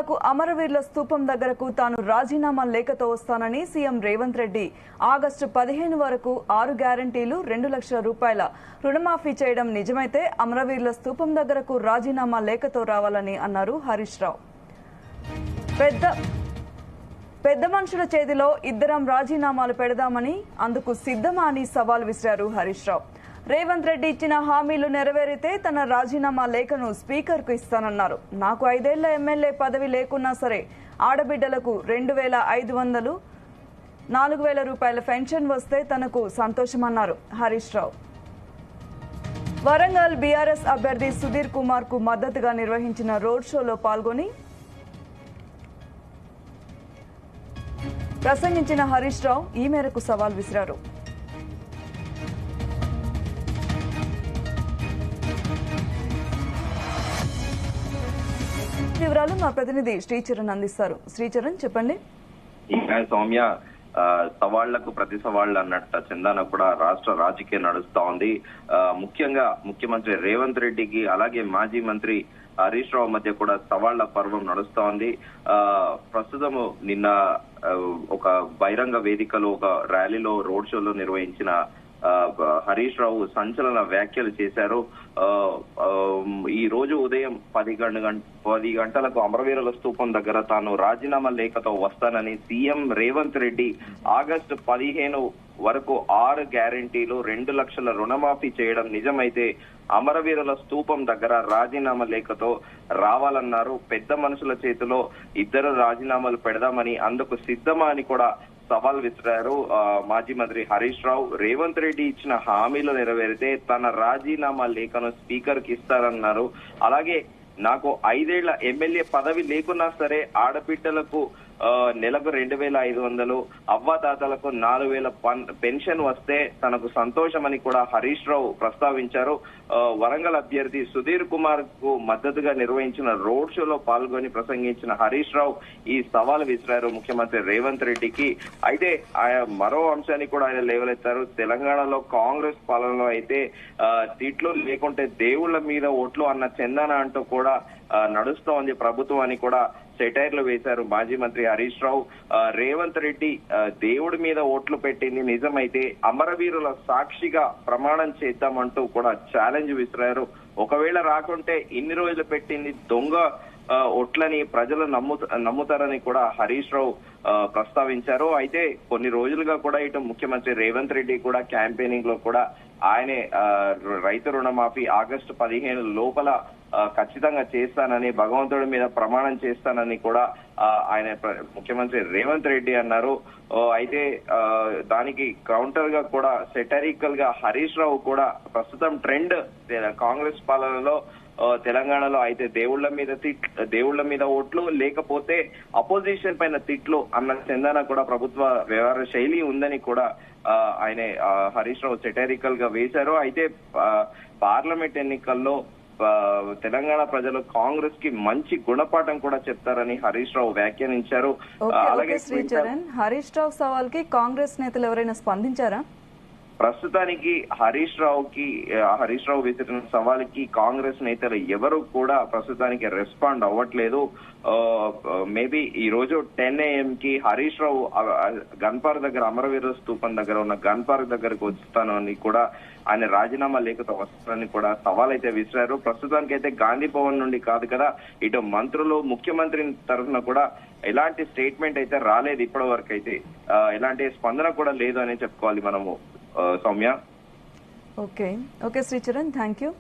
తెలంగాణకు అమరవీరుల స్తూపం దగ్గరకు తాను రాజీనామా లేఖతో వస్తానని సీఎం రేవంత్ రెడ్డి ఆగస్టు 15 వరకు 6 గ్యారంటీలు 2 లక్షల రూపాయల రుణమాఫీ చేయడం నిజమైతే అమరవీరుల స్తూపం దగ్గరకు రాజీనామా లేఖతో రావాలని అన్నారు హరీష్ రావు. పెద్ద మనుషుల చేతిలో ఇద్దరం రాజీనామాలు పెడదామని అందుకు సిద్ధమా అని సవాల్ విసిరారు హరీష్ రావు. రేవంత్ రెడ్డి ఇచ్చిన హామీలు నెరవేరితే తన రాజీనామా లేఖను స్పీకర్ కు ఇస్తానన్నారు. నాకు 5 ఏళ్ల ఎమ్మెల్యే పదవి లేకున్నా సరే ఆడబిడ్డలకు 2500 4000 రూపాయల పెన్షన్ వస్తే తనకు సంతోషమన్నారు హరీష్ రావు. వరంగల్ బీఆర్ఎస్ అభ్యర్థి సుధీర్ కుమార్ కు మద్దతుగా నిర్వహించిన రోడ్ షోలో పాల్గొని ప్రసంగించిన హరీష్ రావు ఈ మేరకు సవాల్ విసిరారు. వివరాలు మా ప్రతినిధి శ్రీచరణ్ అందిస్తారు. శ్రీచరణ్ చెప్పండి. సౌమ్య, సవాళ్లకు ప్రతి సవాళ్లు అన్నట్టు చందాన కూడా రాష్ట్ర రాజకీయం నడుస్తా ఉంది. ముఖ్యంగా ముఖ్యమంత్రి రేవంత్ రెడ్డికి అలాగే మాజీ మంత్రి హరీష్ రావు మధ్య కూడా సవాళ్ల పర్వం నడుస్తా ఉంది. ప్రస్తుతము నిన్న ఒక బహిరంగ వేదికలో ఒక ర్యాలీలో రోడ్ షోలో నిర్వహించిన హరీష్ రావు సంచలన వ్యాఖ్యలు చేశారు. ఈ రోజు ఉదయం 10 గంటలకు అమరవీరుల స్తూపం దగ్గర తాను రాజీనామా లేఖతో వస్తానని సీఎం రేవంత్ రెడ్డి ఆగస్టు 15 వరకు 6 గ్యారంటీలు 2 లక్షల రుణమాఫీ చేయడం నిజమైతే అమరవీరుల స్తూపం దగ్గర రాజీనామా లేఖతో రావాలన్నారు. పెద్ద మనుషుల చేతిలో ఇద్దరు రాజీనామాలు పెడదామని అందుకు సిద్ధమా అని కూడా సవాల్ విసిరారు మాజీ మంత్రి హరీష్ రావు. రేవంత్ రెడ్డి ఇచ్చిన హామీలు నెరవేరితే తన రాజీనామా లేఖను స్పీకర్ కి ఇస్తారన్నారు. అలాగే నాకు 5 ఏళ్ల ఎమ్మెల్యే పదవి లేకున్నా సరే ఆడబిడ్డలకు నెలకు 2500 అవ్వాతాతలకు 4000 పెన్షన్ వస్తే తనకు సంతోషమని కూడా హరీష్ రావు ప్రస్తావించారు. వరంగల్ అభ్యర్థి సుధీర్ కుమార్ కు మద్దతుగా నిర్వహించిన రోడ్ షోలో పాల్గొని ప్రసంగించిన హరీష్ రావు ఈ సవాల్ విసిరారు ముఖ్యమంత్రి రేవంత్ రెడ్డికి. అయితే మరో అంశాన్ని కూడా ఆయన లేవలెత్తారు. తెలంగాణలో కాంగ్రెస్ పాలనలో అయితే సీట్లు లేకుంటే దేవుళ్ల మీద ఓట్లు అన్న చందన అంటూ కూడా నడుస్తోంది ప్రభుత్వం అని కూడా సెటైర్లు వేశారు మాజీ మంత్రి హరీష్ రావు. రేవంత్ రెడ్డి దేవుడి మీద ఓట్లు పెట్టింది నిజమైతే అమరవీరుల సాక్షిగా ప్రమాణం చేద్దామంటూ కూడా ఛాలెంజ్ విసిరారు. ఒకవేళ రాకుంటే ఇన్ని రోజులు పెట్టింది దొంగ ఓట్లని ప్రజలు నమ్ముతారని కూడా హరీష్ రావు ప్రస్తావించారు. అయితే కొన్ని రోజులుగా కూడా ఇటు ముఖ్యమంత్రి రేవంత్ రెడ్డి కూడా క్యాంపెయినింగ్ లో కూడా ఆయనే రైతు రుణమాఫీ ఆగస్టు 15 లోపల ఖచ్చితంగా చేస్తానని భగవంతుడి మీద ప్రమాణం చేస్తానని కూడా ఆయన ముఖ్యమంత్రి రేవంత్ రెడ్డి అన్నారు. అయితే దానికి కౌంటర్ గా కూడా సెటరికల్ గా హరీష్ రావు కూడా ప్రస్తుతం ట్రెండ్ కాంగ్రెస్ పాలనలో తెలంగాణలో అయితే దేవుళ్ల మీద ఓట్లు లేకపోతే అపోజిషన్ పైన తిట్లు అన్న చందన కూడా ప్రభుత్వ వ్యవహార శైలి ఉందని కూడా ఆయన హరీష్ రావు సెటరికల్ గా వేశారు. అయితే పార్లమెంట్ ఎన్నికల్లో తెలంగాణ ప్రజలు కాంగ్రెస్ కి మంచి గుణపాఠం కూడా చెప్తారని హరీష్ రావు వ్యాఖ్యానించారు. అలాగే హరీష్ రావు సవాల్ కి కాంగ్రెస్ నేతలు ఎవరైనా స్పందించారా? ప్రస్తుతానికి హరీష్ రావు విసిరిన సవాల్కి కాంగ్రెస్ నేతలు ఎవరు కూడా ప్రస్తుతానికి రెస్పాండ్ అవ్వట్లేదు. మేబీ ఈ రోజు 10 AM కి హరీష్ రావు గన్ పార్క్ దగ్గర అమరవీరుల స్తూపం దగ్గర ఉన్న గన్ పార్క్ దగ్గరకు వస్తాను అని కూడా ఆయన రాజీనామా లేఖతో వస్తారని కూడా సవాల్ అయితే విసిరారు. ప్రస్తుతానికి అయితే గాంధీ భవన్ నుండి కాదు కదా, ఇటు మంత్రులు ముఖ్యమంత్రి తరఫున కూడా ఎలాంటి స్టేట్మెంట్ అయితే రాలేదు ఇప్పటి వరకు. అయితే ఎలాంటి స్పందన కూడా లేదు అని చెప్పుకోవాలి మనము Soumya. Okay Sricharan, thank you.